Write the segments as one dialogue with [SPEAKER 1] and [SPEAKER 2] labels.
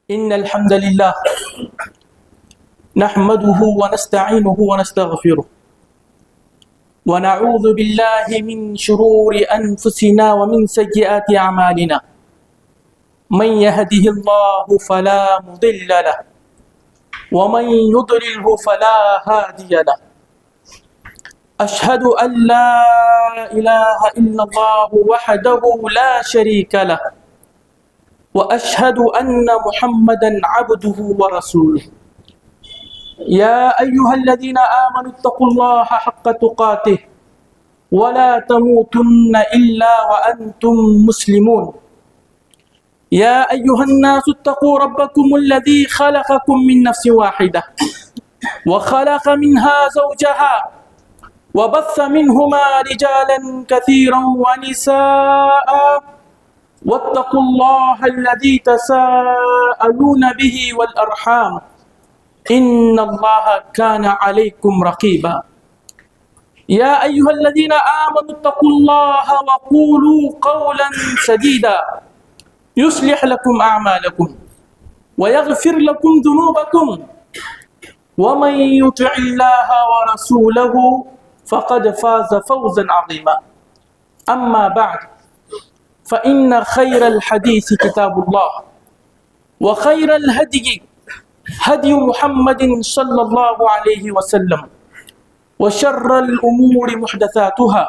[SPEAKER 1] إن الحمد لله نحمده ونستعينه ونستغفره ونعوذ بالله من شرور أنفسنا ومن سيئات أعمالنا من يهده الله فلا مضل له ومن يضلله فلا هادي له أشهد أن لا إله إلا الله وحده لا شريك له وأشهد أن محمدا عبده ورسوله يا أيها الذين آمنوا اتقوا الله حق تقاته ولا تموتن إلا وأنتم مسلمون يا أيها الناس اتقوا ربكم الذي خلقكم من نفس واحدة وخلق منها زوجها وبث منهما رجالا كثيرا ونساء واتقوا الله الذي تساءلون به والأرحام إن الله كان عليكم رقيبا يا أيها الذين آمنوا اتقوا الله وقولوا قولا سديدا يصلح لكم أعمالكم ويغفر لكم ذنوبكم ومن يطع الله ورسوله فقد فاز فوزا عظيما أما بعد فإن خير الحديث كتاب الله وخير الهدي هدي محمد صلى الله عليه وسلم وشر الأمور محدثاتها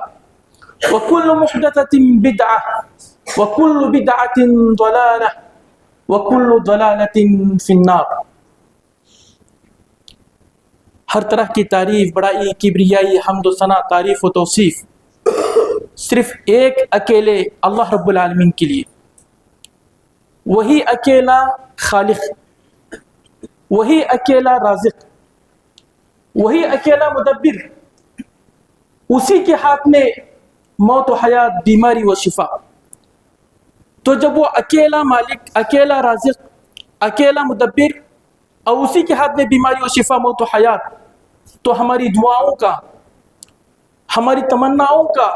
[SPEAKER 1] وكل محدثة بدعة وكل بدعة ضلالة وكل ضلالة في النار. ہر طرح کی تعریف، بڑائی، کبریائی، حمد و ثنا، تعریف و توصیف صرف ایک اکیلے اللہ رب العالمین کے لیے. وہی اکیلا خالق، وہی اکیلا رازق، وہی اکیلا مدبر. اسی کے ہاتھ میں موت و حیات، بیماری و شفا. تو جب وہ اکیلا مالک، اکیلا رازق، اکیلا مدبر اور اسی کے ہاتھ میں بیماری و شفا، موت و حیات، تو ہماری دعاؤں کا، ہماری تمناؤں کا،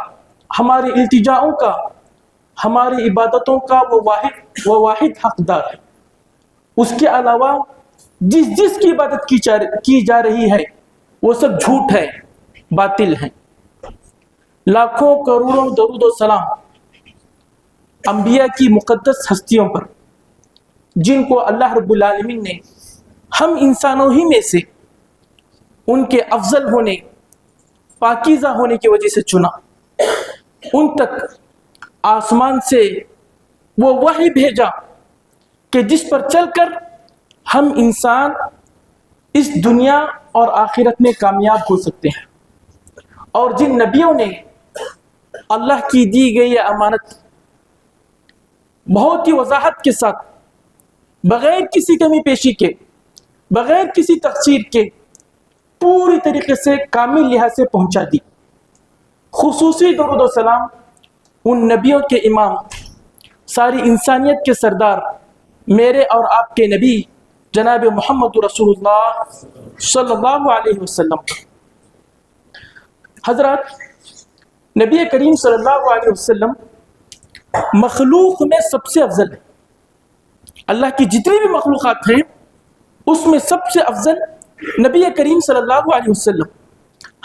[SPEAKER 1] ہماری التجاؤں کا، ہماری عبادتوں کا وہ واحد حقدار ہے. اس کے علاوہ جس کی عبادت کی جا رہی ہے وہ سب جھوٹ ہے، باطل ہے. لاکھوں کروڑوں درود و سلام انبیاء کی مقدس ہستیوں پر، جن کو اللہ رب العالمین نے ہم انسانوں ہی میں سے ان کے افضل ہونے، پاکیزہ ہونے کی وجہ سے چنا. ان تک آسمان سے وہ وحی بھیجا کہ جس پر چل کر ہم انسان اس دنیا اور آخرت میں کامیاب ہو سکتے ہیں. اور جن نبیوں نے اللہ کی دی گئی یہ امانت بہت ہی وضاحت کے ساتھ، بغیر کسی کمی پیشی کے، بغیر کسی تقصیر کے، پوری طریقے سے کامل لحاظ سے پہنچا دی. خصوصی درود و سلام ان نبیوں کے امام، ساری انسانیت کے سردار، میرے اور آپ کے نبی جناب محمد رسول اللہ صلی اللہ علیہ وسلم. حضرات، نبی کریم صلی اللہ علیہ وسلم مخلوق میں سب سے افضل ہے. اللہ کی جتنی بھی مخلوقات ہیں اس میں سب سے افضل نبی کریم صلی اللہ علیہ وسلم.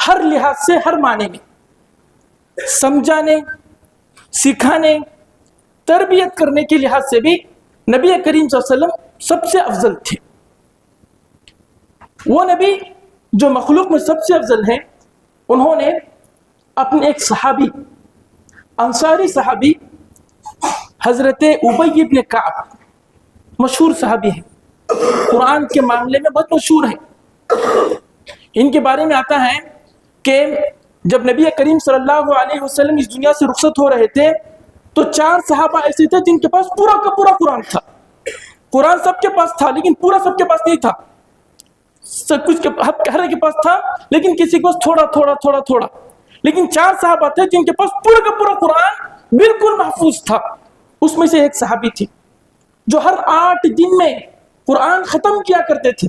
[SPEAKER 1] ہر لحاظ سے، ہر معنی میں، سمجھانے، سکھانے، تربیت کرنے کے لحاظ سے بھی نبی کریم صلی اللہ علیہ وسلم سب سے افضل تھے. وہ نبی جو مخلوق میں سب سے افضل ہیں، انہوں نے اپنے ایک صحابی، انصاری صحابی حضرت ابی بن کعب، مشہور صحابی ہیں، قرآن کے معاملے میں بہت مشہور ہیں. ان کے بارے میں آتا ہے کہ جب نبی کریم صلی اللہ علیہ وسلم اس دنیا سے رخصت ہو رہے تھے تو 4 صحابہ ایسے تھے جن کے پاس پورا کا پورا قرآن تھا. قرآن سب کے پاس تھا لیکن پورا سب کے پاس نہیں تھا. سب کچھ ہر ایک کے پاس تھا لیکن کسی کے پاس تھوڑا تھوڑا. لیکن 4 صحابہ تھے جن کے پاس پورا کا پورا قرآن بالکل محفوظ تھا. اس میں سے ایک صحابی تھی جو ہر 8 دن میں قرآن ختم کیا کرتے تھے.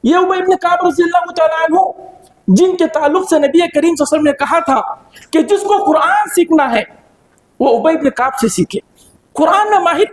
[SPEAKER 1] یہ ابی بن کعب رضی اللہ تعالیٰ عنہ، جن کے تعلق سے نبی کریم صلی اللہ علیہ وسلم نے کہا تھا کہ جس کو قرآن سیکھنا ہے وہ ابی بن کعب سے سیکھے. قرآن میں ماہر،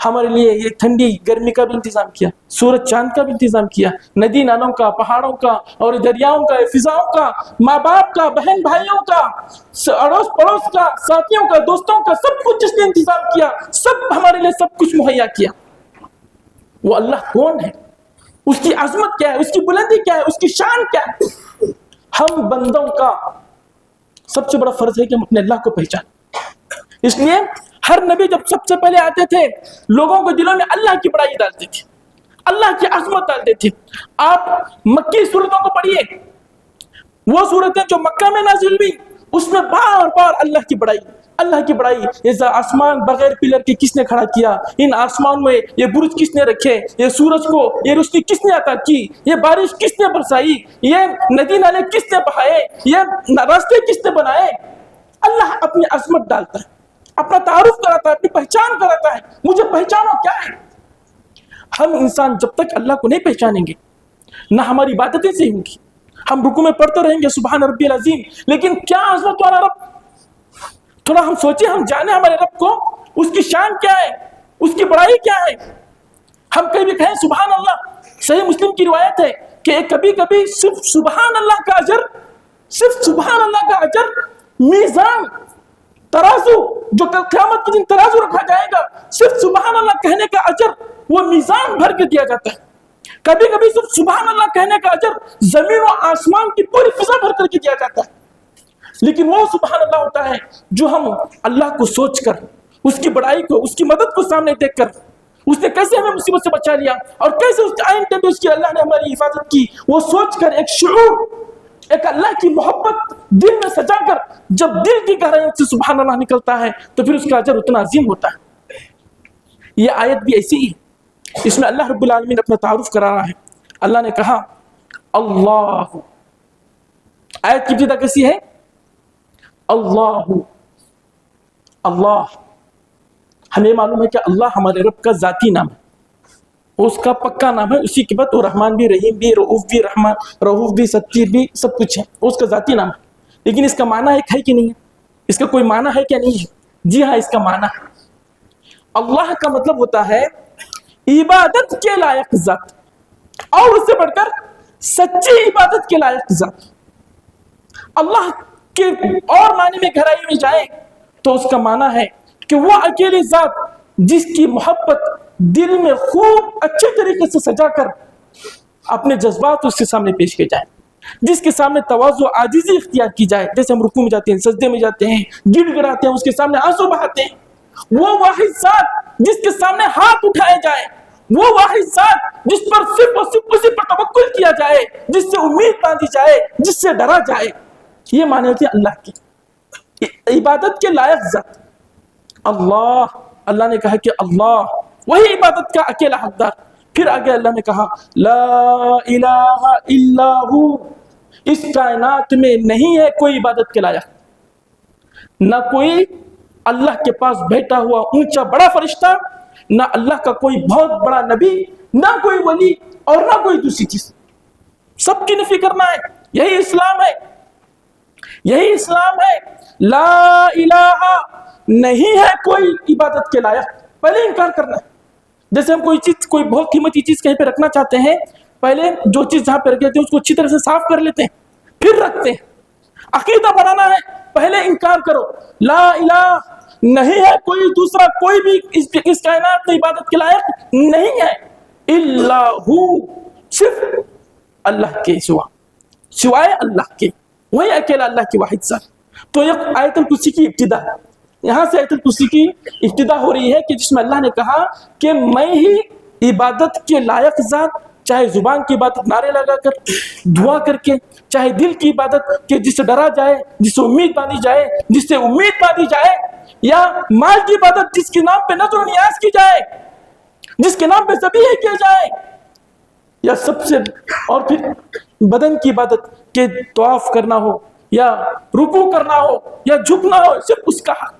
[SPEAKER 1] ہمارے لیے یہ ٹھنڈی گرمی کا بھی انتظام کیا, سورج چاند کا بھی انتظام کیا, ندی نالوں کا, پہاڑوں کا اور دریاؤں کا, فضاؤں کا, ماں باپ کا, بہن بھائیوں کا, اڑوس پڑوس کا, ساتھیوں کا, دوستوں کا, سب کچھ جس نے انتظام کیا, سب ہمارے لیے سب کچھ مہیا کیا. وہ اللہ کون ہے, اس کی عظمت کیا ہے, اس کی بلندی کیا ہے, اس کی شان کیا ہے. ہم بندوں کا سب سے بڑا فرض ہے کہ ہم اپنے اللہ کو پہچانیں. اس لیے ہر نبی جب سب سے پہلے آتے تھے لوگوں کے دلوں میں اللہ کی بڑائی ڈالتے تھے, اللہ کی عظمت ڈالتے تھے. آپ مکی سورتوں کو پڑھیے, وہ سورتیں جو مکہ میں نازل ہوئی اس میں بار بار اللہ کی بڑائی, اللہ کی بڑائی. یہ آسمان بغیر پلر کے کس نے کھڑا کیا, ان آسمان میں یہ برج کس نے رکھے, یہ سورج کو یہ روشنی کس نے عطا کی, یہ بارش کس نے برسائی, یہ ندی نالے کس نے بہائے, یہ راستے کس نے بنائے. اللہ اپنی عظمت ڈالتا ہے, اپنا تعارف کراتا ہے, اپنی پہچان کراتا ہے. مجھے پہچانو کیا ہے. ہم انسان جب تک اللہ کو نہیں پہچانیں گے نہ ہماری عبادتیں صحیح ہوں گی. ہم رکوع میں پڑھتے رہیں گے سبحان ربی العظیم, لیکن کیا عظمت والا رب. تھوڑا ہم سوچیں, ہم جانیں ہمارے رب کو, اس کی شان کیا ہے, اس کی بڑائی کیا ہے. ہم کہیں بھی کہیں سبحان اللہ. صحیح مسلم کی روایت ہے کہ کبھی کبھی صرف سبحان اللہ کا اجر, صرف سبحان اللہ کا اجر میزان ترازو جو کل قیامت کے دن ترازو رکھا جائے گا, صرف سبحان اللہ کہنے کا اجر وہ میزان بھر کے دیا جاتا ہے. کبھی کبھی صرف سبحان اللہ کہنے کا اجر زمین و آسمان کی پوری فضا بھر کر کے دیا جاتا ہے. لیکن وہ سبحان اللہ ہوتا ہے جو ہم اللہ کو سوچ کر, اس کی بڑائی کو, اس کی مدد کو سامنے دیکھ کر, اس نے کیسے ہمیں مصیبت سے بچا لیا اور کیسے اس آئین اس کی اللہ نے ہماری حفاظت کی, وہ سوچ کر ایک شعور, ایک اللہ کی محبت دل میں سجا کر جب دل کی گہرائیوں سے سبحان اللہ نکلتا ہے تو پھر اس کا اجر اتنا عظیم ہوتا ہے. یہ آیت بھی ایسی ہی, اس میں اللہ رب العالمین اپنا تعارف کرا رہا ہے. اللہ نے کہا اللہ, آیت کی ابتدا کیسی ہے, اللہ. اللہ, ہمیں معلوم ہے کہ اللہ ہمارے رب کا ذاتی نام ہے, اس کا پکا نام ہے. اسی کے بعد وہ رحمان بھی, رحیم بھی, رؤوف بھی, رؤوف بھی, ستیر بھی, سب کچھ ہے, اس کا ذاتی نام ہے. لیکن اس کا معنی ایک ہے کہ نہیں ہے, اس کا کوئی معنی ہے کیا نہیں ہے. جی ہاں, اس کا معنی ہے. اللہ کا مطلب ہوتا ہے عبادت کے لائق ذات, اور اس سے بڑھ کر سچی عبادت کے لائق ذات. اللہ کے اور معنی میں گہرائی میں جائیں تو اس کا معنی ہے کہ وہ اکیلی ذات جس کی محبت دل میں خوب اچھے طریقے سے سجا کر اپنے جذبات اس کے سامنے پیش کیے جائیں, جس کے سامنے تواضع عاجزی اختیار کی جائے. جیسے ہم رکوع میں جاتے ہیں, سجدے میں جاتے ہیں, گڑ گڑاتے ہیں, اس کے سامنے آنسو بہاتے ہیں. وہ واحد ذات جس کے سامنے ہاتھ اٹھائے جائے, وہ واحد ذات جس پر صرف اور صرف اسی پر توکل کیا جائے, جس سے امید باندھی جائے, جس سے ڈرا جائے. یہ معنی ہوتی ہے اللہ کی عبادت کے لائق ذات اللہ. اللہ نے کہا کہ اللہ وہی عبادت کا اکیلا حقدار. پھر آگے اللہ نے کہا لا الہ الا ہو, اس کائنات میں نہیں ہے کوئی عبادت کے لائق, نہ کوئی اللہ کے پاس بیٹھا ہوا اونچا بڑا فرشتہ, نہ اللہ کا کوئی بہت بڑا نبی, نہ کوئی ولی, اور نہ کوئی دوسری چیز. سب کی نفی کرنا ہے. یہی اسلام ہے, یہی اسلام ہے. لا الہ, نہیں ہے کوئی عبادت کے لائق, پہلے انکار کرنا ہے. جیسے ہم کوئی چیز, کوئی بہت قیمتی چیز کہیں پہ رکھنا چاہتے ہیں, پہلے جو چیز جہاں پہ رکھتے ہیں اس کو اچھی طرح سے صاف کر لیتے ہیں, پھر رکھتے ہیں. عقیدہ بنانا ہے, پہلے انکار کرو. لا الہ, نہیں ہے کوئی دوسرا, کوئی بھی اس کائنات میں عبادت کے لائق نہیں ہے, الا ہو, صرف اللہ کے سوا, سوائے اللہ کے, وہی اکیلا اللہ کی واحد ذات. تو یہ آیت الکرسی کی ابتدا ہے. یہاں سے آیت الکرسی کی ابتدا ہو رہی ہے کہ جس میں اللہ نے کہا کہ میں ہی عبادت کے لائق ذات, چاہے زبان کی عبادت نعرے لگا کر, دعا کر کے, چاہے دل کی عبادت کہ جس سے ڈرا جائے, جس سے امید باندھی جائے, جس سے امید باندھی جائے, یا مال کی عبادت جس کے نام پہ نظر و نیاز کی جائے, جس کے نام پہ ذبیحہ کیا جائے, یا سب سے اور پھر بدن کی عبادت کہ طواف کرنا ہو یا رکوع کرنا ہو یا جھکنا ہو, صرف اس کا حق.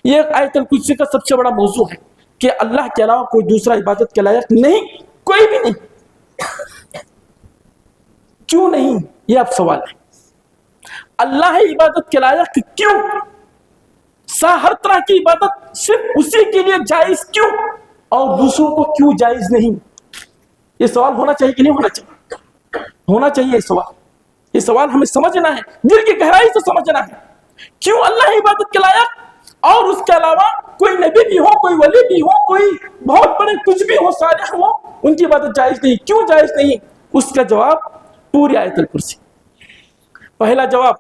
[SPEAKER 1] یہ آیت الکرسی کا سب سے بڑا موضوع ہے کہ اللہ کے علاوہ کوئی دوسرا عبادت کے لائق نہیں, کوئی بھی نہیں. کیوں نہیں, یہ اب سوال ہے. اللہ عبادت کے لائق کیوں, ہر طرح کی عبادت صرف اسی کے لیے جائز کیوں, اور دوسروں کو کیوں جائز نہیں؟ یہ سوال ہونا چاہیے کہ نہیں ہونا چاہیے؟ ہونا چاہیے یہ سوال ہمیں سمجھنا ہے، دل کی گہرائی سے سمجھنا ہے. کیوں اللہ عبادت کے لائق اور اس کے علاوہ کوئی نبی بھی ہو، کوئی ولی بھی ہو، کوئی بہت بڑے کچھ بھی ہو، صالح ہو، ان کی عبادت جائز نہیں؟ کیوں جائز نہیں؟ اس کا جواب پوری آیت الکرسی. پہلا جواب،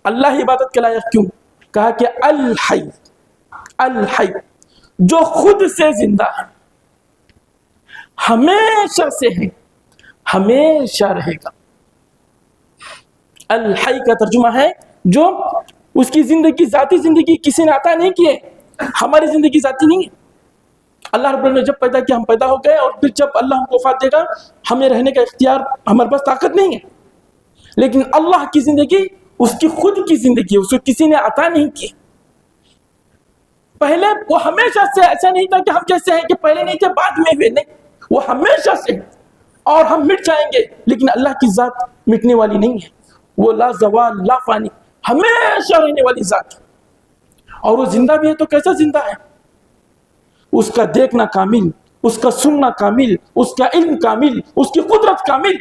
[SPEAKER 1] اللہ عبادت کے لائق کیوں؟ کہا کہ الحی، الحی جو خود سے زندہ ہے، ہمیشہ سے ہے، ہمیشہ رہے گا. الحی کا ترجمہ ہے جو اس کی زندگی، ذاتی زندگی کسی نے عطا نہیں کی ہے. ہماری زندگی ذاتی نہیں ہے. اللہ رب العالمین نے جب پیدا کیا ہم پیدا ہو گئے، اور پھر جب اللہ ہم کو وفات دے گا ہمیں رہنے کا اختیار، ہمارے پاس طاقت نہیں ہے. لیکن اللہ کی زندگی اس کی خود کی زندگی ہے، اس کو کسی نے عطا نہیں کی. پہلے وہ ہمیشہ سے، ایسا نہیں تھا کہ ہم جیسے ہیں کہ پہلے نہیں تھے بعد میں ہوئے، نہیں، وہ ہمیشہ سے اور ہم مٹ جائیں گے. لیکن اللہ کی ذات مٹنے والی نہیں ہے، وہ لا زوال لا فانی، ہمیشہ رہنے والی ذات. اور وہ زندہ بھی ہے تو کیسا زندہ ہے؟ اس کا دیکھنا کامل، اس کا سننا کامل، اس کا علم کامل، اس کی قدرت کامل.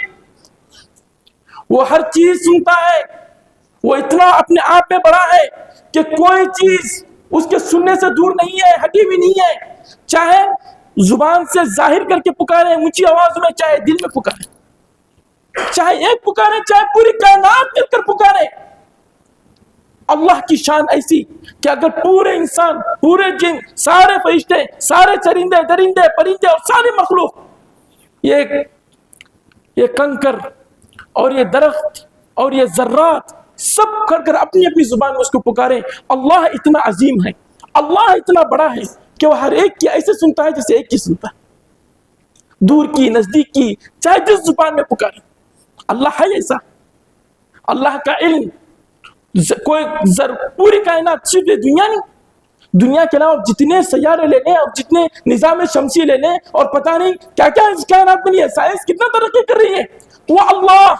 [SPEAKER 1] وہ ہر چیز سنتا ہے، وہ اتنا اپنے آپ میں بڑا ہے کہ کوئی چیز اس کے سننے سے دور نہیں ہے، ہٹی بھی نہیں ہے. چاہے زبان سے ظاہر کر کے پکارے اونچی آواز میں، چاہے دل میں پکارے، چاہے ایک پکارے، چاہے پوری کائنات مل کر پکارے. اللہ کی شان ایسی کہ اگر پورے انسان، پورے جن، سارے فرشتے، سارے چرندے درندے پرندے اور ساری مخلوق، یہ کنکر اور یہ درخت اور یہ ذرات سب کر کر اپنی اپنی زبان میں اس کو پکارے، اللہ اتنا عظیم ہے، اللہ اتنا بڑا ہے کہ وہ ہر ایک کی ایسے سنتا ہے جیسے ایک کی سنتا ہے، دور کی نزدیک کی، چاہے جس زبان میں پکارے. اللہ ہے ایسا. اللہ کا علم کوئی پوری کائنات، صرف یہ دنیا نہیں، دنیا کے علاوہ جتنے سیارے لے لیں اور جتنے نظام شمسی لے لیں اور پتہ نہیں کیا کیا اس کائنات بنی ہے، سائنس کتنا ترقی کر رہی ہے، وہ اللہ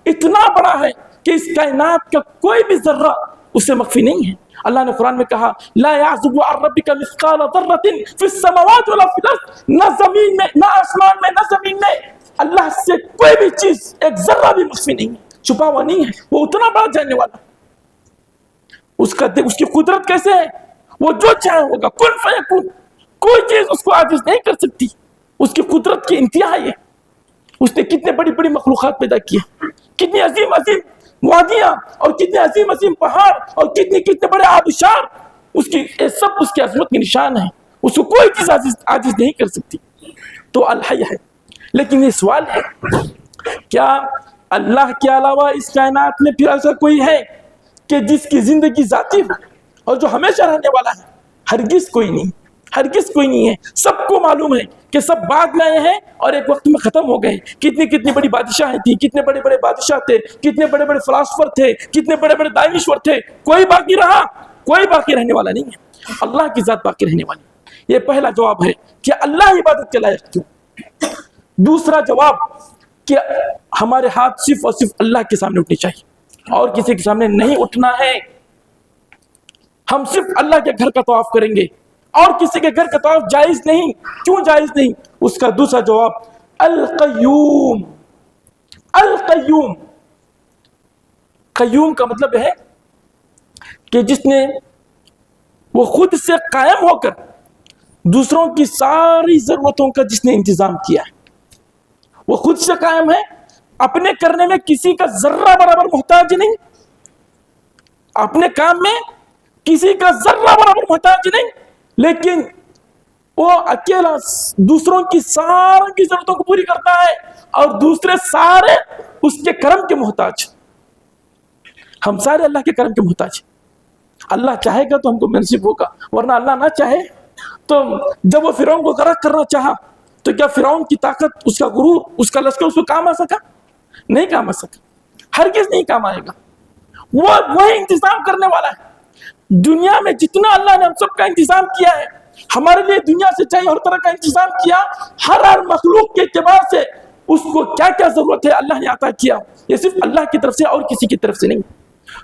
[SPEAKER 1] اتنا بڑا ہے کہ اس کائنات کا کوئی بھی ذرہ اس سے مخفی نہیں ہے. اللہ نے قرآن میں کہا لا يعزب عن ربك مثقال ذرة في السماوات ولا في الارض، نہ زمین میں، نہ آسمان میں، نہ زمین میں اللہ سے کوئی بھی چیز ایک ذرہ بھی مخفی نہیں ہے، چھپا ہوا نہیں ہے. وہ اتنا بڑا جاننے والا. اس کی قدرت کیسے ہے؟ وہ جو چاہے ہوگا، کن فیکون، کوئی چیز اس کو عاجز نہیں کر سکتی. اس کی قدرت کی انتہا ہے. اس نے کتنے بڑی بڑی مخلوقات پیدا کی، کتنی عظیم عظیم وادیاں اور کتنے عظیم عظیم پہاڑ اور کتنے بڑے آبشار، اس کی سب اس کی عظمت کی نشان ہے. اس کو کوئی چیز عاجز نہیں کر سکتی. تو الحی ہے. لیکن یہ سوال ہے، کیا اللہ کے علاوہ اس کائنات میں پھر ایسا کوئی ہے کہ جس کی زندگی ذاتی ہو اور جو ہمیشہ رہنے والا ہے؟ ہرگز کوئی نہیں، ہرگز کوئی نہیں ہے. سب کو معلوم ہے کہ سب بعد میں آئے ہیں اور ایک وقت میں ختم ہو گئے. کتنی بڑی بادشاہیں تھیں، کتنے بڑے بڑے بادشاہ تھے، کتنے بڑے بڑے فلاسفر تھے، کتنے بڑے بڑے دانشور تھے، کوئی باقی رہا؟ کوئی باقی رہنے والا نہیں ہے. اللہ کی ذات باقی رہنے والی. یہ پہلا جواب ہے کہ اللہ عبادت کے لائق کیوں. دوسرا جواب کہ ہمارے ہاتھ صرف اور صرف اللہ کے سامنے اٹھنے چاہیے اور کسی کے سامنے نہیں اٹھنا ہے. ہم صرف اللہ کے گھر کا طواف کریں گے اور کسی کے گھر کا طواف جائز نہیں. کیوں جائز نہیں؟ اس کا دوسرا جواب القیوم. القیوم، قیوم کا مطلب ہے کہ جس نے وہ خود سے قائم ہو کر دوسروں کی ساری ضرورتوں کا جس نے انتظام کیا ہے. وہ خود سے قائم ہے، اپنے کرنے میں کسی کا ذرہ برابر محتاج نہیں، اپنے کام میں کسی کا ذرہ برابر محتاج نہیں، لیکن وہ اکیلا دوسروں کی ساری کی ضرورتوں کو پوری کرتا ہے اور دوسرے سارے اس کے کرم کے محتاج. ہم سارے اللہ کے کرم کے محتاج. اللہ چاہے گا تو ہم کو منصب ہوگا، ورنہ اللہ نہ چاہے تو جب وہ فرعون کو غرق کرنا چاہا تو کیا فرعون کی طاقت، اس کا غرور، اس کا لشکر اس کو کام آ سکا؟ نہیں کام آ سکا، ہرگز نہیں کام آئے گا. وہی انتظام کرنے والا ہے. دنیا میں جتنا اللہ نے ہم سب کا انتظام کیا ہے، ہمارے لیے دنیا سے چاہیے ہر طرح کا انتظام کیا، ہر مخلوق کے اعتبار سے اس کو کیا کیا ضرورت ہے اللہ نے عطا کیا. یہ صرف اللہ کی طرف سے اور کسی کی طرف سے نہیں.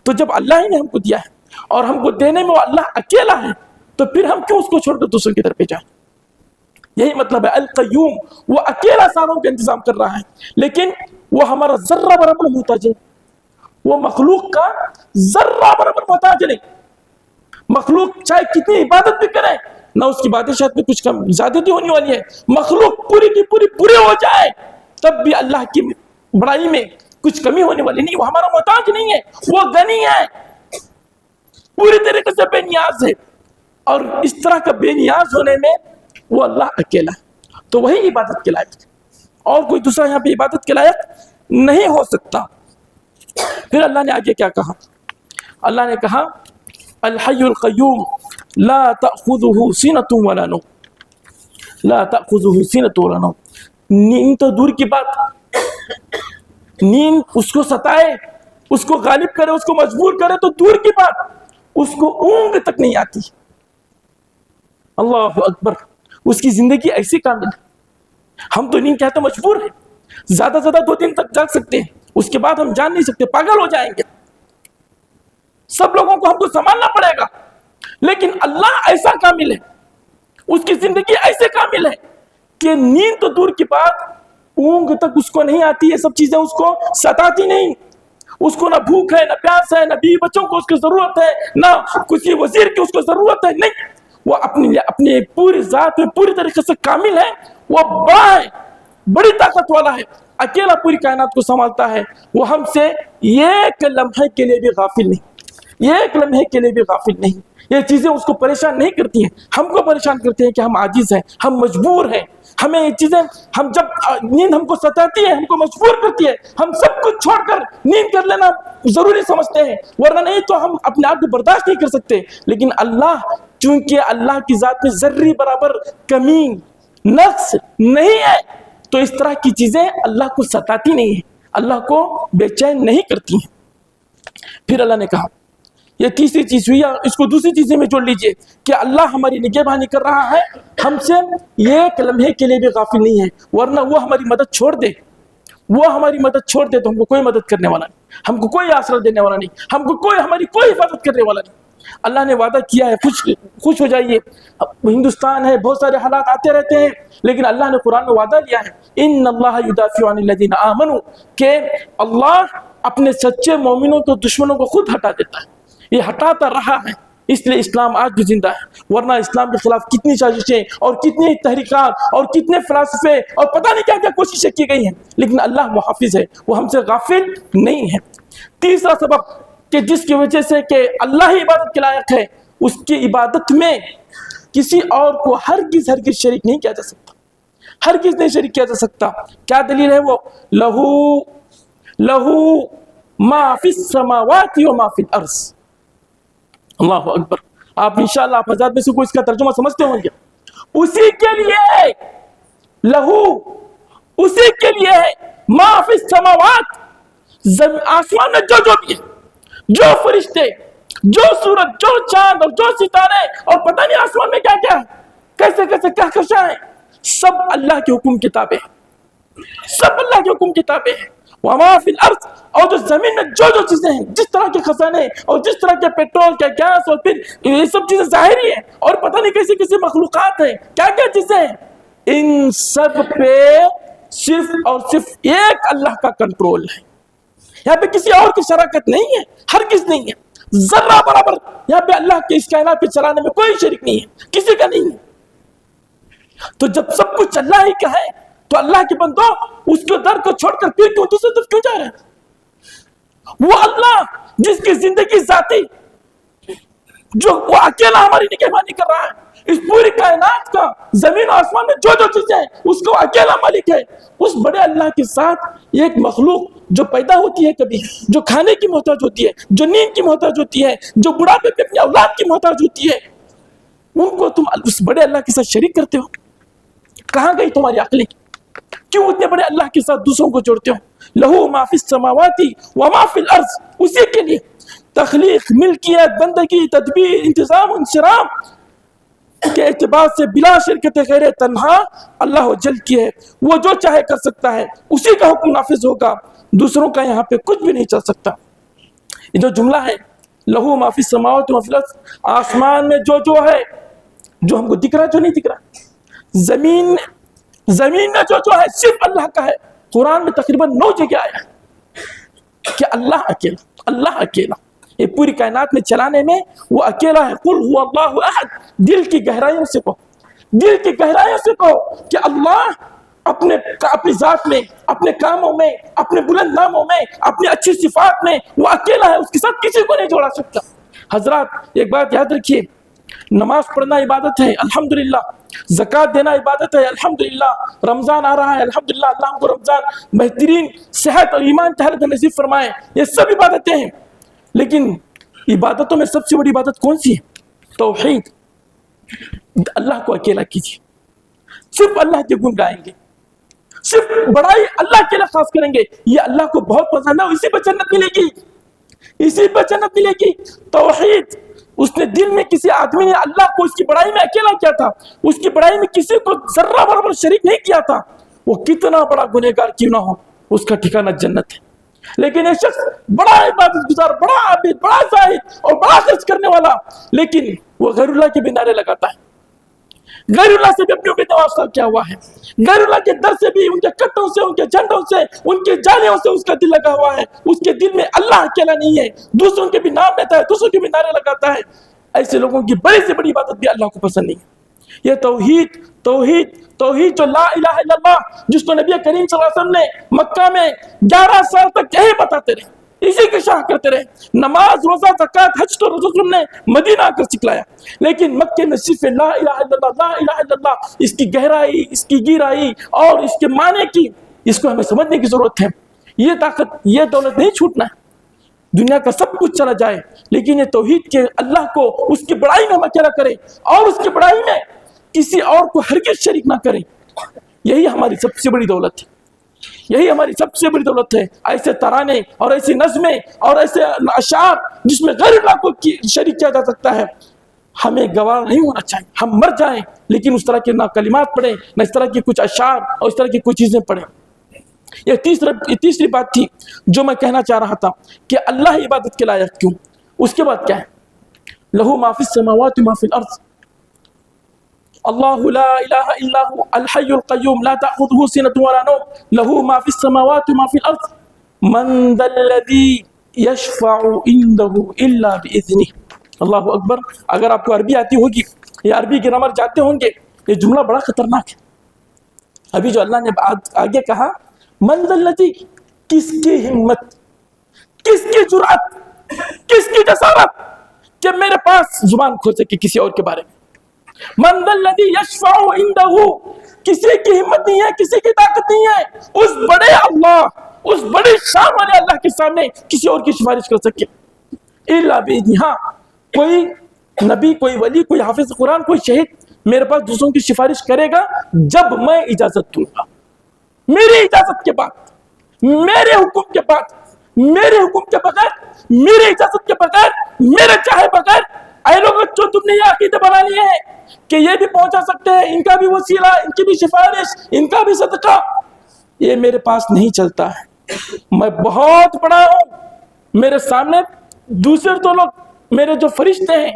[SPEAKER 1] تو جب اللہ ہی نے ہم کو دیا ہے اور ہم کو دینے میں وہ اللہ اکیلا ہے، تو پھر ہم کیوں اس کو چھوڑ کر دوسروں کی طرف جائیں؟ یہی مطلب ہے القیوم، وہ اکیلا ساروں کا انتظام کر رہا ہے، لیکن وہ ہمارا ذرہ برابر محتاج ہے، وہ مخلوق کا ذرہ برابر محتاج نہیں۔ مخلوق چاہے کتنی عبادت بھی کرے نہ، اس کی بادشاہت میں کچھ کم زیادتی ہونے والی ہے، مخلوق پوری کی پوری پورے ہو جائے تب بھی اللہ کی بڑائی میں کچھ کمی ہونے والی نہیں، وہ ہمارا محتاج نہیں ہے، وہ غنی ہے، پوری طریقے سے بے نیاز ہے، اور اس طرح کا بے نیاز ہونے میں وہ اللہ اکیلا ہے، تو وہی عبادت کے لائق، اور کوئی دوسرا یہاں پہ عبادت کے لائق نہیں ہو سکتا۔ پھر اللہ نے آگے کیا کہا؟ اللہ نے کہا الحی القیوم لا تأخذہ سنۃ ولا نوم، لا تأخذہ سنۃ ولا نوم، نیند تو دور کی بات، نیند اس کو ستائے، اس کو غالب کرے، اس کو مجبور کرے تو دور کی بات، اس کو اونگ تک نہیں آتی۔ اللہ اکبر، اس کی زندگی ایسی کامل ہے۔ ہم تو نیند کہتے مجبور ہیں، زیادہ سے زیادہ 2 دن تک جاگ سکتے ہیں، اس کے بعد ہم جان نہیں سکتے، پاگل ہو جائیں گے، سب لوگوں کو ہم کو سنبھالنا پڑے گا، لیکن اللہ ایسا کامل ہے، اس کی زندگی ایسے کامل ہے کہ نیند تو دور کی بات، اونگ تک اس کو نہیں آتی، یہ سب چیزیں اس کو ستاتی نہیں، اس کو نہ بھوک ہے، نہ پیاس ہے، نہ بیوی بچوں کو اس کی ضرورت ہے، نہ کسی وزیر کی اس کو ضرورت ہے، نہیں، وہ اپنی پوری ذات میں پوری طریقے سے کامل ہے، وہ بڑا ہے، بڑی طاقت والا ہے، اکیلا پوری کائنات کو سنبھالتا ہے، وہ ہم سے ایک لمحے کے لیے بھی غافل نہیں، ایک لمحے کے لیے بھی غافل نہیں۔ یہ چیزیں اس کو پریشان نہیں کرتی ہیں، ہم کو پریشان کرتے ہیں کہ ہم عاجز ہیں، ہم مجبور ہیں، ہمیں یہ چیزیں، ہم جب نیند ہم کو ستاتی ہے، ہم کو مجبور کرتی ہے، ہم سب کچھ چھوڑ کر نیند کر لینا ضروری سمجھتے ہیں، ورنہ نہیں تو ہم اپنے آپ کو برداشت نہیں کر سکتے۔ لیکن اللہ، چونکہ اللہ کی ذات میں ذرے برابر کمی نقص نہیں ہے، تو اس طرح کی چیزیں اللہ کو ستاتی نہیں ہیں، اللہ کو بے چین نہیں کرتی ہیں۔ پھر اللہ نے کہا، یہ تیسری چیز ہوئی، اس کو دوسری چیزیں میں جوڑ لیجئے کہ اللہ ہماری نگہبانی کر رہا ہے، ہم سے ایک لمحے کے لیے بھی غافل نہیں ہے، ورنہ وہ ہماری مدد چھوڑ دے، وہ ہماری مدد چھوڑ دے تو ہم کو کوئی مدد کرنے والا نہیں، ہم کو کوئی آسرا دینے والا نہیں، ہم کو ہماری کوئی حفاظت کرنے والا نہیں۔ اللہ نے وعدہ کیا ہے، خوش ہو جائیے، ہندوستان ہے، بہت سارے حالات آتے رہتے ہیں، لیکن اللہ نے قرآن میں وعدہ لیا ہے، ان اللہ یدافع عن الذین آمنوا، کہ اللہ اپنے سچے مومنوں کو، دشمنوں کو خود ہٹا دیتا ہے، یہ ہٹاتا رہا ہے، اس لیے اسلام آج بھی زندہ ہے، ورنہ اسلام کے خلاف کتنی سازشیں اور کتنی تحریکات اور کتنے فلسفے اور پتہ نہیں کیا کیا کوششیں کی گئی ہیں، لیکن اللہ محافظ ہے، وہ ہم سے غافل نہیں ہے۔ تیسرا سبب کہ جس کی وجہ سے کہ اللہ ہی عبادت کے لائق ہے، اس کی عبادت میں کسی اور کو ہرگز شریک نہیں کیا جا سکتا، ہرگز نہیں شریک کیا جا سکتا۔ کیا دلیل ہے؟ وہ لہو ما فی السماوات و ما فی الارض۔ اللہ اکبر، آپ انشاءاللہ آپ حضرات میں سے کوئی اس کا ترجمہ سمجھتے ہوں گے، اسی کے لیے لہو، اسی کے لیے ہے ما فی السماوات، آسمان میں جو بھی ہے، جو فرشتے، جو سورج، جو چاند اور جو ستارے اور پتہ نہیں آسمان میں کیا کیا ہے، کیسے کیسے کہکشاں ہیں، سب اللہ کے حکم کتابیں ہیں، سب اللہ کے حکم کتابیں ہیں۔ وما فی الارض، اور جو زمین میں جو چیزیں ہیں، جس طرح کے خزانے اور جس طرح کے پیٹرول کے گیس اور پھر یہ سب چیزیں ظاہری ہیں، اور پتہ نہیں کیسی کیسی مخلوقات ہیں، کیا کیا چیزیں ہیں، ان سب پہ صرف اور صرف ایک اللہ کا کنٹرول ہے، یہاں پہ کسی اور کی شراکت نہیں ہے، ہرگز نہیں ہے، ذرہ برابر یہاں پہ اللہ کے اس کائنات پہ چلانے میں کوئی شریک نہیں ہے، کسی کا نہیں ہے۔ تو جب سب کچھ اللہ ہی کا ہے تو اللہ کے بندو اس کے در کو چھوڑ کر پھر دوسری طرف کیوں جا رہے ہیں؟ وہ اللہ جس کی زندگی ذاتی، جو وہ اکیلا ہماری نگہبانی کر رہا ہے، اس پوری کائنات کا، زمین و آسمان میں جو چیزیں ہیں اس کو اکیلا مالک ہے، اس بڑے اللہ کے ساتھ ایک مخلوق جو پیدا ہوتی ہے، کبھی جو کھانے کی محتاج ہوتی ہے، جو نیند کی محتاج ہوتی ہے، جو بڑھاپے پہ اپنی اولاد کی محتاج ہوتی ہے، ان کو تم اس بڑے اللہ کے ساتھ شریک کرتے ہو۔ کہاں گئی تمہاری عقل؟ کیوں اتنے بڑے اللہ کے ساتھ دوسروں کو جوڑتے ہو؟ لہو ما فی السماوات و ما فی الارض، اسی کے لیے تخلیق، ملکیت، بندگی، تدبیر، انتظام، انصرام کے اعتبار سے بلا شرکت غیر تنہا اللہ جل کی ہے، وہ جو چاہے کر سکتا ہے، اسی کا حکم نافذ ہوگا، دوسروں کا یہاں پہ کچھ بھی نہیں چل سکتا۔ یہ جو جملہ ہے لہو ما فی السماوات و ما فی الارض، آسمان میں جو ہے، جو ہم کو دکھ رہا ہے، جو نہیں دکھ رہا، زمین میں جو ہے صرف اللہ کا ہے. قرآن میں تقریباً 9 جگہ آیا کہ اللہ اکیلا یہ پوری کائنات میں چلانے میں وہ اکیلا ہے. قل هو اللہ احد. دل کی گہرائیوں سے کہو کہ اللہ اپنی ذات میں، اپنے کاموں میں، اپنے بلند ناموں میں، اپنی اچھی صفات میں وہ اکیلا ہے، اس کے ساتھ کسی کو نہیں جوڑا سکتا. حضرات ایک بات یاد رکھیے، نماز پڑھنا عبادت ہے الحمدللہ، زکوٰۃ دینا عبادت ہے الحمدللہ، رمضان آ رہا ہے الحمدللہ، اللہ ہم کو رمضان بہترین صحت اور ایمان کی حالت میں نصیب فرمائے. یہ سب عبادتیں ہیں، لیکن عبادتوں میں سب سے بڑی عبادت کون سی ہے؟ توحید. اللہ کو اکیلا کیجیے، صرف اللہ کے گن گائیں گے، صرف بڑائی اللہ کے لیے خاص کریں گے. یہ اللہ کو بہت پسند ہے، اسی پہ جنت ملے گی. توحید. اس نے دل میں کسی آدمی نے اللہ کو اس کی بڑائی میں اکیلا کیا تھا، اس کی بڑائی میں کسی کو ذرہ برابر شریک نہیں کیا تھا. وہ کتنا بڑا گنہگار کیوں نہ ہو، اس کا ٹھکانہ جنت ہے. لیکن یہ شخص بڑا عبادت گزار، بڑا عابد، بڑا زاہد اور بڑا خرچ کرنے والا، لیکن وہ غیر اللہ کے بھی نعرے لگاتا ہے، غیر اللہ سے بھی اپنے اوپر واسطہ کیا ہوا ہے، غیر اللہ کے در سے بھی، ان کے کٹوں سے، ان کے جھنڈوں سے، ان کے جانوں سے اس کا دل لگا ہوا ہے. اس کے دل میں اللہ اکیلا نہیں ہے، دوسروں کے بھی نام لیتا ہے، دوسروں کے بھی نعرے لگاتا ہے. ایسے لوگوں کی بڑی سے بڑی عبادت بھی اللہ کو پسند نہیں ہے. یہ توحید جو لا الہ الا اللہ، جس کو نبی کریم صلی اللہ علیہ وسلم نے مکہ میں 11 سال تک یہی بتاتے رہے، اسی کی شرح کرتے رہے. نماز، روزہ، زکوٰۃ، حج تو رسول اللہ نے مدینہ آ کر سکھلایا، لیکن مکے میں صرف لا الہ الا اللہ، لا الہ الا اللہ، اس کی گہرائی، اس کی گہرائی اور اس کے معنی کی، اس کو ہمیں سمجھنے کی ضرورت ہے. یہ طاقت، یہ دولت نہیں چھوٹنا ہے. دنیا کا سب کچھ چلا جائے، لیکن یہ توحید کے اللہ کو اس کی بڑائی میں ہم اکیلا کریں اور اس کی بڑائی میں کسی اور کو ہرگز شریک نہ کریں. یہی ہماری سب سے بڑی دولت ہے. ایسے ترانے اور ایسی نظمیں اور ایسے اشعار جس میں غیر اللہ کو شریک کیا جا سکتا ہے، ہمیں گوارا نہیں ہونا چاہیے. ہم مر جائیں لیکن اس طرح کے نہ کلمات پڑھیں، نہ اس طرح کی کچھ اشعار اور اس طرح کی کچھ چیزیں پڑھیں. یہ تیسری بات تھی جو میں کہنا چاہ رہا تھا کہ اللہ عبادت کے لائق کیوں. اس کے بعد کیا ہے؟ لہو ما فی السماوات ما فی الارض، اللہ لا الہ الا هو الحی القیوم لا تأخذه سنة ولا نوم له ما في السماوات وما في الارض من ذا الذی یشفع عنده الا باذنہ. اللہ اکبر. اگر آپ کو عربی آتی ہوگی یا عربی گرامر جانتے ہوں گے، یہ جملہ بڑا خطرناک ہے. ابھی جو اللہ نے آگے کہا، من ذا الذی، کس کی ہمت، کس کی جرأت، کس کی جسارت کہ میرے پاس زبان کھول سکے کسی اور کے بارے میں. من ذا الذی یشفع عنده، کسی کی ہمت نہیں ہے، کسی کی طاقت نہیں ہے اس بڑے اللہ، اس بڑے شان والے اللہ کے سامنے کسی اور کی سفارش کر سکے. الا باذنہ. ہاں، کوئی نبی، کوئی ولی، کوئی حافظ قرآن، کوئی شہید میرے پاس دوسروں کی سفارش کرے گا جب میں اجازت دوں گا، میری اجازت کے بعد، میرے حکم کے بعد، میرے حکم کے بغیر، میری اجازت کے بغیر، میرے چاہے بغیر. اے لوگ جو تم نے یہ عقیدہ بنا لیے ہیں کہ یہ بھی پہنچا سکتے ہیں، ان کا بھی وسیلہ، ان کی بھی سفارش، ان کا بھی صدقہ، یہ میرے پاس نہیں چلتا ہے. میں بہت بڑا ہوں، میرے سامنے دوسرے تو لوگ، میرے جو فرشتے ہیں،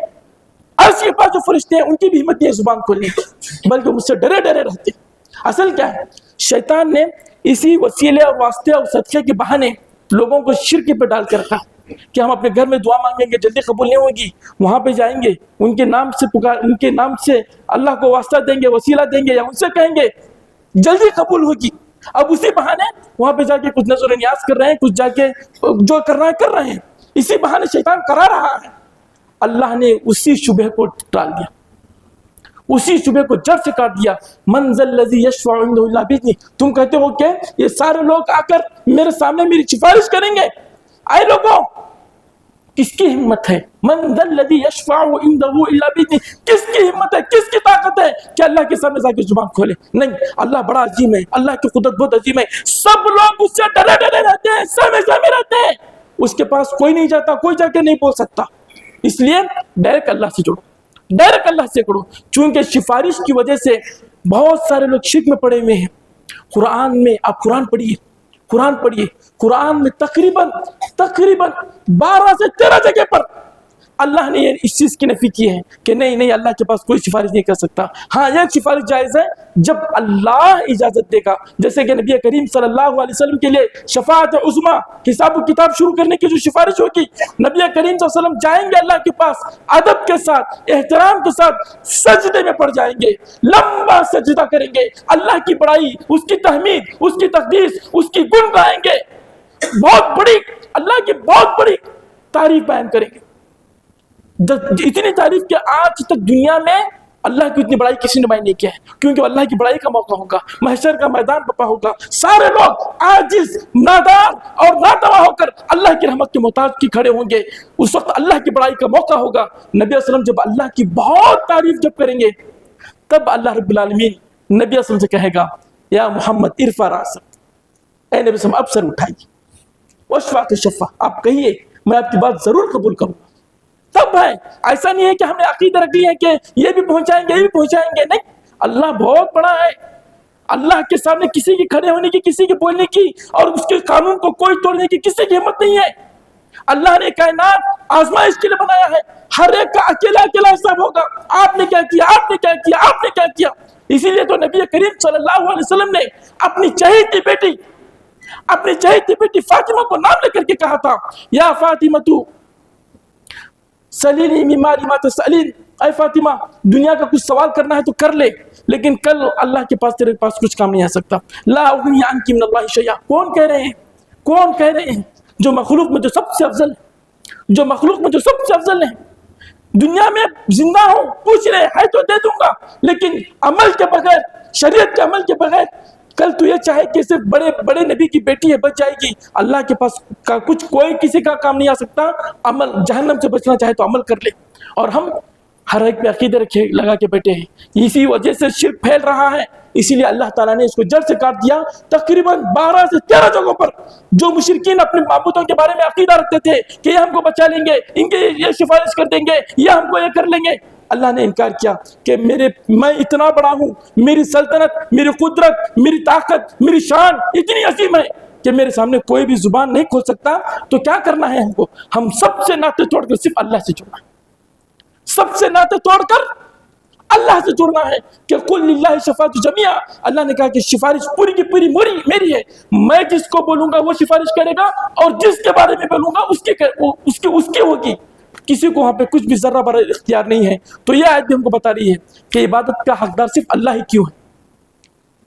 [SPEAKER 1] عرش کے پاس جو فرشتے ہیں، ان کی بھی ہمت نہیں ہے زبان کھولنے کی، بلکہ مجھ سے ڈرے رہتے. اصل کیا ہے؟ شیطان نے اسی وسیلے اور واسطے اور صدقے کے بہانے لوگوں کو شرک پہ ڈال کے رکھا کہ ہم اپنے گھر میں دعا مانگیں گے، جلدی قبول نہیں ہوگی، وہاں پہ جائیں گے، ان کے نام سے اللہ کو واسطہ دیں گے، وسیلہ دیں گے، یا ان سے کہیں گے جلدی قبول ہوگی. اب اسی بہانے وہاں پہ جا کے کچھ نظر و نیاز کر رہے ہیں، کچھ جا کے جو کرنا ہے کر رہے ہیں، اسی بہانے شیطان کرا رہا ہے. اللہ نے اسی شبہ کو ٹال دیا، اسی شبہ کو جڑ سے کاٹ دیا. من ذا الذی یشفع عنده الا باذنہ. تم کہتے ہو کہ یہ سارے لوگ آ کر میرے سامنے میری سفارش کریں گے. اے لوگوں، کس کی ہمت ہے؟ من ذا الذی یشفع عنده الا باذنہ. کس کی ہمت ہے، کس کی طاقت ہے کہ اللہ کے سامنے جا کے زبان کھولے؟ نہیں، اللہ بڑا عظیم ہے، اللہ کی قدرت بہت عظیم ہے. سب لوگ اس سے ڈرے رہتے ہیں، سہمے رہتے ہیں. اس کے پاس کوئی نہیں جاتا، کوئی جا کے نہیں بول سکتا. اس لیے ڈائریکٹ اللہ سے جڑو، ڈائریکٹ اللہ سے کرو. چونکہ سفارش کی وجہ سے بہت سارے لوگ شرک میں پڑے ہوئے ہیں. قرآن میں آپ قرآن پڑھیے، قرآن میں تقریباً 12 سے 13 جگہ پر اللہ نے اس چیز کی نفی کی ہے کہ نہیں اللہ کے پاس کوئی سفارش نہیں کر سکتا. ہاں یہ سفارش جائز ہے جب اللہ اجازت دے گا, جیسے کہ نبی کریم صلی اللہ علیہ وسلم کے لیے شفاعت عظمیٰ حساب و کتاب شروع کرنے کی جو سفارش ہوگی, نبی کریم صلی اللہ علیہ وسلم جائیں گے اللہ کے پاس, ادب کے ساتھ احترام کے ساتھ سجدے میں پڑ جائیں گے, لمبا سجدہ کریں گے, اللہ کی بڑائی, اس کی تحمید, اس کی تقدیس, اس کی گن گائیں گے, بہت بڑی اللہ کی بہت بڑی تعریف بیان کریں گے. اتنی تعریف کہ آج تک دنیا میں اللہ کی اتنی بڑائی کسی نے بیان نہیں کیا ہے, کیونکہ اللہ کی بڑائی کا موقع ہوگا, محشر کا میدان پپا ہوگا, سارے لوگ عاجز, نادار اور ناتوا ہو کر اللہ کی رحمت کے محتاج کی کھڑے ہوں گے. اس وقت اللہ کی بڑائی کا موقع ہوگا. نبی علیہ السلام جب اللہ کی بہت تعریف جب کریں گے, تب اللہ رب العالمین نبی علیہ السلام سے کہے گا, یا محمد ارفع راسک, اے نبی علیہ السلام اب سر اٹھائیے, واشفع تشفع, آپ کہیے میں آپ کی بات ضرور قبول کروں گا. تب ہے, ایسا نہیں ہے کہ ہم نے عقیدہ رکھ لی ہے کہ یہ بھی پہنچائیں گے یہ بھی پہنچائیں گے, نہیں, اللہ بہت بڑا ہے. اللہ کے سامنے کسی کی کھڑے ہونے کی, کسی کی بولنے کی اور اس کے قانون کو کوئی توڑنے کی کسی کی ہمت نہیں ہے. اللہ نے کائنات آزمائش کے لیے بنایا ہے, ہر ایک کا اکیلا اکیلا حساب ہوگا, آپ نے کیا کیا, آپ نے کیا کیا, آپ نے کیا کیا. اسی لیے تو نبی کریم صلی اللہ علیہ وسلم نے اپنی چہیتی بیٹی فاطمہ کو نام لے کر کے کہا تھا, یا فاطمہ سلیلی من مالی ما تسألین, اے فاطمہ دنیا کا کچھ سوال کرنا ہے تو کر لے, لیکن کل اللہ کے پاس تیرے پاس کچھ کام نہیں آ سکتا. لا اغنی عنک من اللہ شیئا, کون کہہ رہے ہیں جو مخلوق میں جو سب سے افضل ہے, دنیا میں زندہ ہوں, پوچھ رہے ہے تو دے دوں گا, لیکن عمل کے بغیر, شریعت کے عمل کے بغیر, کل تو یہ چاہے کہ صرف بڑے نبی کی بیٹی ہے بچ جائے گی, اللہ کے پاس کا کچھ کوئی کسی کا کام نہیں آ سکتا. عمل, جہنم سے بچنا چاہے تو عمل کر لے. اور ہم ہر ایک پہ عقیدے رکھے لگا کے بیٹھے ہیں, اسی وجہ سے شرک پھیل رہا ہے. اسی لیے اللہ تعالیٰ نے اس کو جڑ سے کاٹ دیا. تقریباً 12 سے 13 جگہوں پر جو مشرکین اپنے معبودوں کے بارے میں عقیدہ رکھتے تھے کہ یہ ہم کو بچا لیں گے, ان کے یہ سفارش کر دیں گے, یہ ہم کو یہ کر لیں گے, اللہ نے انکار کیا کہ میں اتنا بڑا ہوں, میری سلطنت, میری قدرت, میری طاقت, میری شان اتنی عظیم ہے کہ میرے سامنے کوئی بھی زبان نہیں کھول سکتا. تو کیا کرنا ہے ہم کو, ہم سب سے ناطے توڑ کر صرف اللہ سے جڑنا ہے, سب سے ناطے توڑ کر اللہ سے جڑنا ہے. کہ قل للہ شفاعت جمیعا, اللہ نے کہا کہ سفارش پوری کی پوری میری ہے, میں جس کو بولوں گا وہ سفارش کرے گا, اور جس کے بارے میں بولوں گا اس کی ہوگی, کسی کو وہاں پہ کچھ بھی ذرہ برابر اختیار نہیں ہے. تو یہ آیت بھی ہم کو بتا رہی ہے کہ عبادت کا حقدار صرف اللہ ہی کیوں ہے,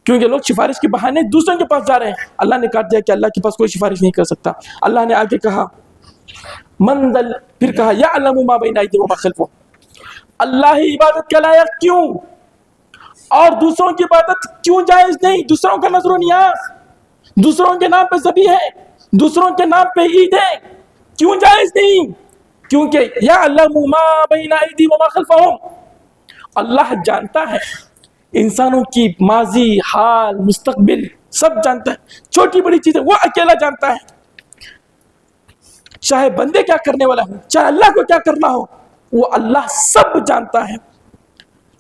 [SPEAKER 1] کیونکہ لوگ سفارش کے بہانے دوسروں کے پاس جا رہے ہیں. اللہ نے کہا دیا کہ اللہ کے پاس کوئی سفارش نہیں کر سکتا. اللہ نے آگے کہا پھر کہا یعلم ما بین ایدیہم وما خلفہم, اللہ ہی عبادت کے لائق کیوں, اور دوسروں کی عبادت کیوں جائز نہیں. دوسروں کا نظر و نیاز, دوسروں کے نام پہ ذبح ہے, دوسروں کے نام پہ عید ہے, کیوں جائز نہیں؟ کیونکہ یعلم ما بین ایدیہم وما خلفہم, اللہ جانتا ہے انسانوں کی ماضی, حال, مستقبل سب جانتا ہے, چھوٹی بڑی چیزیں وہ اکیلا جانتا ہے. چاہے بندے کیا کرنے والا ہو, چاہے اللہ کو کیا کرنا ہو, وہ اللہ سب جانتا ہے.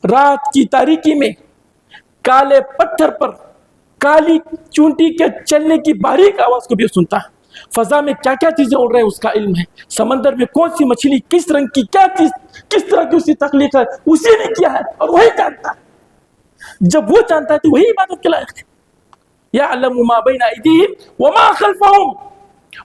[SPEAKER 1] رات کی تاریکی میں کالے پتھر پر کالی چونٹی کے چلنے کی باریک آواز کو بھی سنتا ہے. فضا میں کیا کیا چیزیں اڑ رہے ہیں اس کا علم ہے. سمندر میں کون سی مچھلی کس رنگ کی, کیا چیز کس طرح کی اس کی تخلیق ہے, اسی نے کیا ہے اور وہی جانتا ہے. جب وہ جانتا ہے تو وہی عبادت کے لائق ہے. یعلم ما بین ایدیہم وما خلفہم,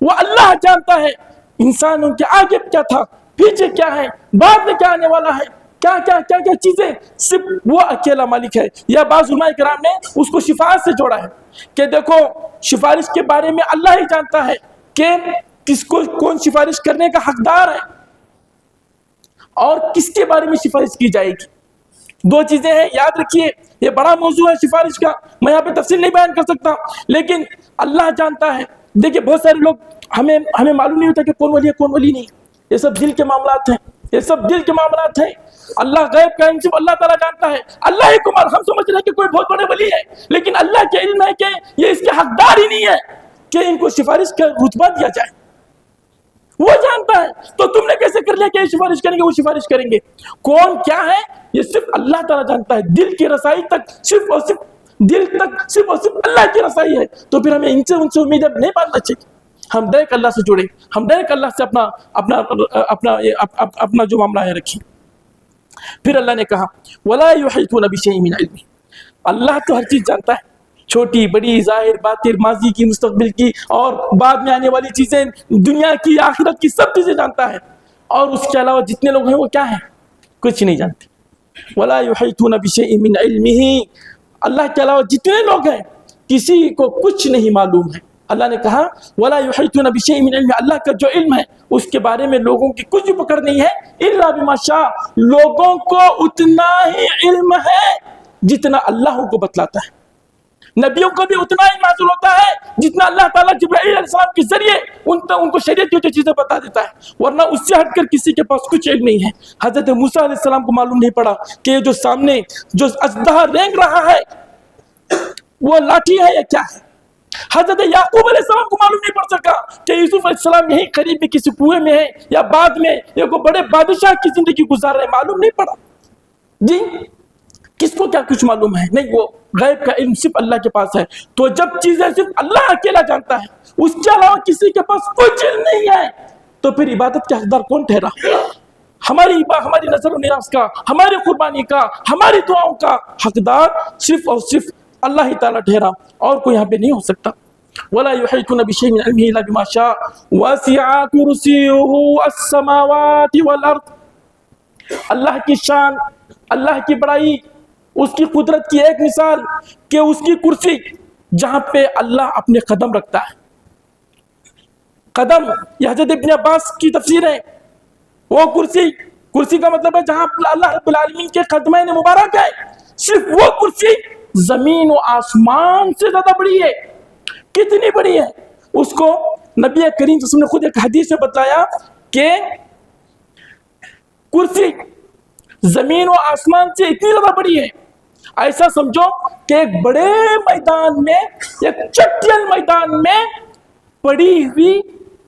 [SPEAKER 1] وہ اللہ جانتا ہے انسانوں کے آگے کیا تھا, پیچھے کیا ہے, بعد میں کیا آنے والا ہے, کیا کیا کیا کیا چیزیں صرف وہ اکیلا مالک ہے. یا بعض علماء کرام نے اس کو شفاعت سے جوڑا ہے کہ دیکھو سفارش کے بارے میں اللہ ہی جانتا ہے کہ کس کو کون سفارش کرنے کا حقدار ہے اور کس کے بارے میں سفارش کی جائے گی. 2 چیزیں ہیں, یاد رکھیے, یہ بڑا موضوع ہے سفارش کا, میں یہاں پہ تفصیل نہیں بیان کر سکتا, لیکن اللہ جانتا ہے. دیکھیے بہت سارے لوگ ہمیں معلوم نہیں ہوتا کہ کون ولی ہے کون ولی نہیں, یہ سب دل کے معاملات ہیں, یہ سب دل کے معاملات ہیں. اللہ غیب کا علم صرف اللہ تعالیٰ جانتا ہے. اللہ ہی کو ہم سمجھ رہے ہیں کہ کوئی بہت بڑے ولی ہے, لیکن اللہ کے علم ہے کہ یہ اس کے حقدار ہی نہیں ہے کہ ان کو سفارش کا رتبہ دیا جائے. وہ جانتا ہے, تو تم نے کیسے کر لیا کہ یہ سفارش کریں گے وہ سفارش کریں گے. کون کیا ہے یہ صرف اللہ تعالیٰ جانتا ہے. دل کی رسائی تک صرف اور صرف دل تک صرف اور صرف اللہ کی رسائی ہے. تو پھر ہمیں ان سے امید نہیں باندھنا چاہیے. ہم ڈائریکٹ اللہ سے جڑے, ہم ڈائریکٹ اللہ سے اپنا جو معاملہ ہے رکھیں. پھر اللہ نے کہا وَلَا يُحِيطُونَ بِشَيْءٍ مِّنْ عِلْمِهِ, اللہ تو ہر چیز جانتا ہے, چھوٹی بڑی, ظاہر باطن, ماضی کی, مستقبل کی, اور بعد میں آنے والی چیزیں, دنیا کی, آخرت کی, سب چیزیں جانتا ہے. اور اس کے علاوہ جتنے لوگ ہیں وہ کیا ہیں؟ کچھ نہیں جانتے. وَلَا يُحِيطُونَ بِشَيْءٍ مِّنْ عِلْمِهِ, اللہ کے علاوہ جتنے لوگ ہیں کسی کو کچھ نہیں معلوم ہے. اللہ نے کہا وَلَا يُحِيطُونَ بِشَيْءٍ مِّنْ عِلْمِهِ, اللہ کا جو علم ہے اس کے بارے میں لوگوں کی کچھ پکڑ نہیں ہے. إِلَّا بِمَا شَاءَ, لوگوں کو اتنا ہی علم ہے جتنا اللہ کو بتلاتا ہے. نبیوں کو بھی اتنا ہی حاصل ہوتا ہے جتنا اللہ تعالیٰ جبرائیل علیہ السلام کے ذریعے ان کو شریعت کی چیزیں بتا دیتا ہے, ورنہ اس سے ہٹ کر کسی کے پاس کچھ علم نہیں ہے. حضرت موسیٰ علیہ السلام کو معلوم نہیں پڑا کہ یہ جو سامنے جو اژدہا رینگ رہا ہے وہ لاٹھی ہے یا کیا ہے. حضرت یعقوب علیہ السلام کو معلوم نہیں پڑ سکا کہ یوسف علیہ السلام یہیں قریب میں کسی کنویں میں ہے یا بعد میں یہ کوئی بڑے بادشاہ کی زندگی گزار رہے, معلوم نہیں پڑا. جی کس کو کیا کچھ معلوم ہے؟ نہیں, وہ غیب کا علم صرف اللہ کے پاس ہے. تو جب چیزیں صرف اللہ اکیلا جانتا ہے, اس کے علاوہ کسی کے پاس کچھ علم نہیں ہے, تو پھر عبادت کے حقدار کون ٹھہرا؟ ہماری نظر و نیاز کا, ہماری قربانی کا, ہماری دعاؤں کا حقدار صرف اور صرف اللہ ہی تعالیٰ ٹھہرا, اور کوئی یہاں پہ نہیں ہو سکتا. وَلَا يُحِيطُونَ بِشَيْءٍ مِّنْ عِلْمِهِ إِلَّا بِمَا شَاءَ وَسِعَ كُرْسِيُّهُ السَّمَاوَاتِ وَالْأَرْضِ. اللہ کی شان, اللہ کی بڑائی, اس کی قدرت کی ایک مثال کہ اس کی کرسی جہاں پہ اللہ اپنے قدم رکھتا ہے. قدم, یہ حضرت ابن عباس کی تفسیر ہے. وہ کرسی کا مطلب ہے جہاں اللہ رب العالمین کے قدمین مبارک ہے. صرف وہ کرسی زمین و آسمان سے زیادہ بڑی ہے. کتنی بڑی ہے اس کو نبی کریم صلی اللہ علیہ وسلم نے خود ایک حدیث میں بتایا کہ کرسی زمین و آسمان سے اتنی زیادہ بڑی ہے, ایسا سمجھو کہ ایک بڑے میدان میں, ایک چٹیل میدان میں پڑی ہوئی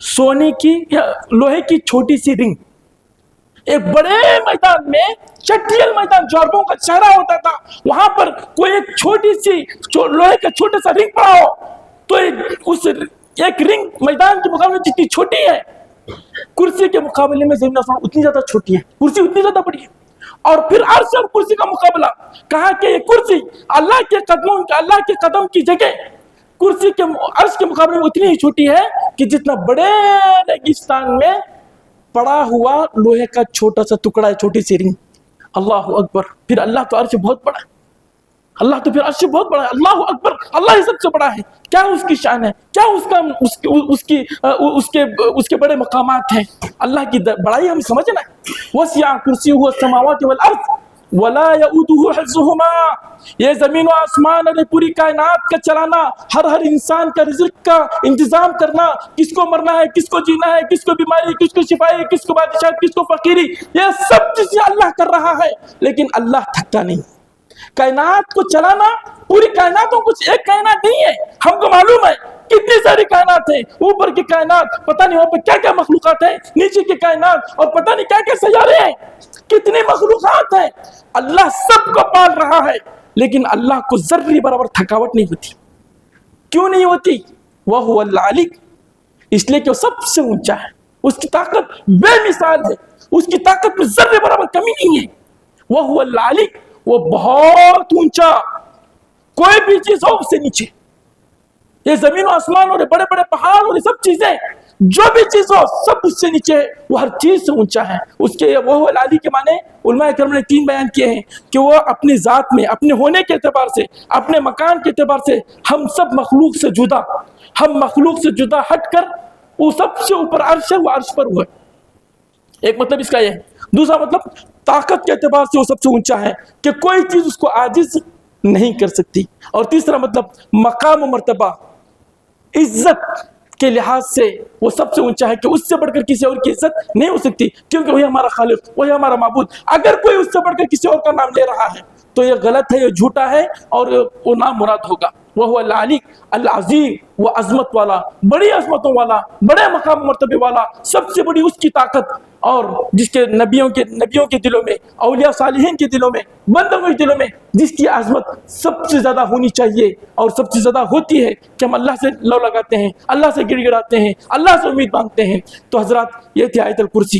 [SPEAKER 1] سونے کی یا لوہے کی چھوٹی سی رنگ. ایک بڑے میدان میں, چٹیل میدان جو عربوں کا چہرہ ہوتا تھا, وہاں پر کوئی ایک چھوٹی سی لوہے کا چھوٹا سا رنگ پڑا ہو, تو اس ایک رنگ میدان کے مقابلے میں جتنی چھوٹی ہے, کرسی کے مقابلے میں زمین آسمان اتنی زیادہ چھوٹی ہے, کرسی اتنی زیادہ بڑی ہے. اور پھر عرش اور کرسی کا مقابلہ, کہا کہ یہ کرسی اللہ کے قدم کی جگہ کرسی کے عرش کے مقابلے میں اتنی ہی چھوٹی ہے کہ جتنا بڑے ریگستان میں پڑا ہوا لوہے کا چھوٹا سا ٹکڑا ہے, چھوٹی سی رنگ. اللہ اکبر. پھر اللہ تو عرش بہت بڑا ہے, اللہ تو پھر عرش بہت بڑا ہے. اللہ اکبر, اللہ ہی سب سے بڑا ہے. کیا اس کی شان ہے, کیا اس کے بڑے مقامات ہیں. اللہ کی بڑائی ہم سمجھنا ہے. وسع کرسیہ السماوات والارض ولا یؤوده حفظهما, یہ زمین و آسمان اور پوری کائنات کا چلانا, ہر انسان کا رزق کا انتظام کرنا, کس کو مرنا ہے, کس کو جینا ہے, کس کو بیماری, کس کو شفائی, کس کو بادشاہت, کس کو فقیری, یہ سب چیزیں اللہ کر رہا ہے. لیکن اللہ تھکتا نہیں. کائنات کو چلانا, پوری کائنات کچھ ایک کائنات نہیں ہے. ہم کو معلوم ہے کتنی ساری کائنات ہیں, اوپر کی کائنات پتہ نہیں وہاں پہ کیا کیا مخلوقات ہیں, نیچے کی کائنات اور پتہ نہیں کیا کیا سیارے ہیں, کتنی مخلوقات ہیں. اللہ سب کو پال رہا ہے, لیکن اللہ کو ذرے برابر تھکاوٹ نہیں ہوتی. کیوں نہیں ہوتی؟ وَهُوَ الْعَلِيُّ, اس لیے کہ وہ سب سے اونچا ہے, اس کی طاقت بے مثال ہے, اس کی طاقت میں ذرے برابر کمی نہیں ہے. وَهُوَ الْعَلِيُّ, وہ بہت اونچا, کوئی بھی چیز ہو اس سے نیچے. یہ زمین و آسمان اور بڑے بڑے پہاڑ اور یہ سب چیزیں, جو بھی چیز ہو سب اس سے نیچے ہے, وہ ہر چیز سے اونچا ہے. اس کے وہ العلی کے معنی علماء کرام نے 3 بیان کیے ہیں کہ وہ اپنی ذات میں, اپنے ہونے کے اعتبار سے, اپنے مکان کے اعتبار سے ہم سب مخلوق سے جدا, ہم مخلوق سے جدا ہٹ کر وہ سب سے اوپر عرش ہے, وہ عرش پر ہوا ہے. ایک مطلب اس کا یہ ہے. دوسرا مطلب طاقت کے اعتبار سے وہ سب سے اونچا ہے کہ کوئی چیز اس کو عاجز نہیں کر سکتی. اور تیسرا مطلب مقام و مرتبہ, عزت کے لحاظ سے وہ سب سے اونچا ہے کہ اس سے بڑھ کر کسی اور کی عزت نہیں ہو سکتی, کیونکہ وہی ہمارا خالق, وہی ہمارا معبود. اگر کوئی اس سے بڑھ کر کسی اور کا نام لے رہا ہے تو یہ غلط ہے, یہ جھوٹا ہے, اور وہ نام مراد ہوگا. وهو العلی العظیم، وہ عظمت والا، بڑی عظمتوں والا، بڑے مقام مرتبے والا، سب سے بڑی اس کی طاقت، اور جس کے نبیوں کے دلوں میں، اولیاء صالحین کے دلوں میں، بندوں کے دلوں میں جس کی عظمت سب سے زیادہ ہونی چاہیے اور سب سے زیادہ ہوتی ہے کہ ہم اللہ سے لو لگاتے ہیں، اللہ سے گڑ گڑاتے ہیں، اللہ سے امید مانگتے ہیں۔ تو حضرات یہ تھی آیت الکرسی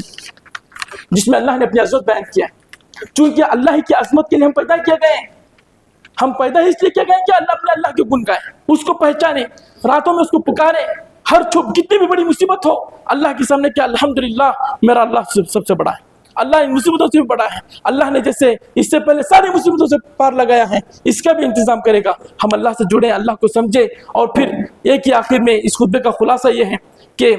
[SPEAKER 1] جس میں اللہ نے اپنی عظمت بیان کیا ہے۔ چونکہ اللہ کی عظمت کے لیے ہم پیدا کیے گئے ہیں، ہم پیدا اس لیے کیا گئے کہ اللہ کے گن گائیں، اس کو پہچانے، راتوں میں اس کو پکارے، ہر چھپ کتنی بھی بڑی مصیبت ہو اللہ کے سامنے کہ الحمدللہ میرا اللہ سب سے بڑا ہے، اللہ ان مصیبتوں سے بھی بڑا ہے، اللہ نے جیسے اس سے پہلے ساری مصیبتوں سے پار لگایا ہے اس کا بھی انتظام کرے گا۔ ہم اللہ سے جڑیں، اللہ کو سمجھے، اور پھر ایک ہی آخر میں اس خطبے کا خلاصہ یہ ہے کہ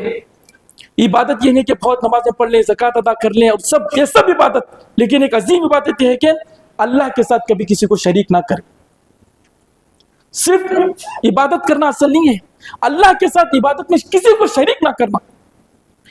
[SPEAKER 1] عبادت یہ نہیں کہ بہت نمازیں پڑھ لیں، زکوٰۃ ادا کر لیں، اور یہ سب عبادت، لیکن ایک عظیم عبادت یہ ہے کہ اللہ کے ساتھ کبھی کسی کو شریک نہ کرے۔ صرف عبادت کرنا اصل نہیں ہے، اللہ کے ساتھ عبادت میں کسی کو شریک نہ کرنا،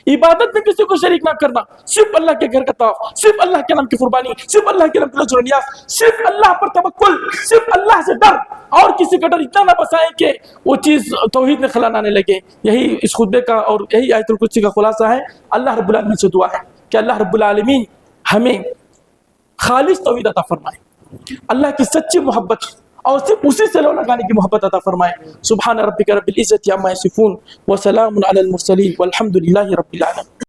[SPEAKER 1] عبادت میں کسی کو شریک نہ کرنا، صرف اللہ کے گھر کا طواف، صرف اللہ کے نام کی قربانی، صرف اللہ کے نام کی نذر و نیاز، صرف اللہ پر توکل، صرف اللہ سے ڈر، اور کسی کا ڈر اتنا نہ بسائے کہ وہ چیز توحید میں خلل آنے لگے۔ یہی اس خطبے کا اور یہی آیت الکرسی کا خلاصہ ہے۔ اللہ رب العالمین سے دعا ہے کہ اللہ رب العالمین ہمیں خالص توحید عطا فرمائے، اللہ کی سچی محبت اور صرف اسی سے لو لگانے کی محبت عطا فرمائے۔ سبحان ربک رب العزت عما یصفون وسلام علی المرسلین والحمد للہ رب العالمین۔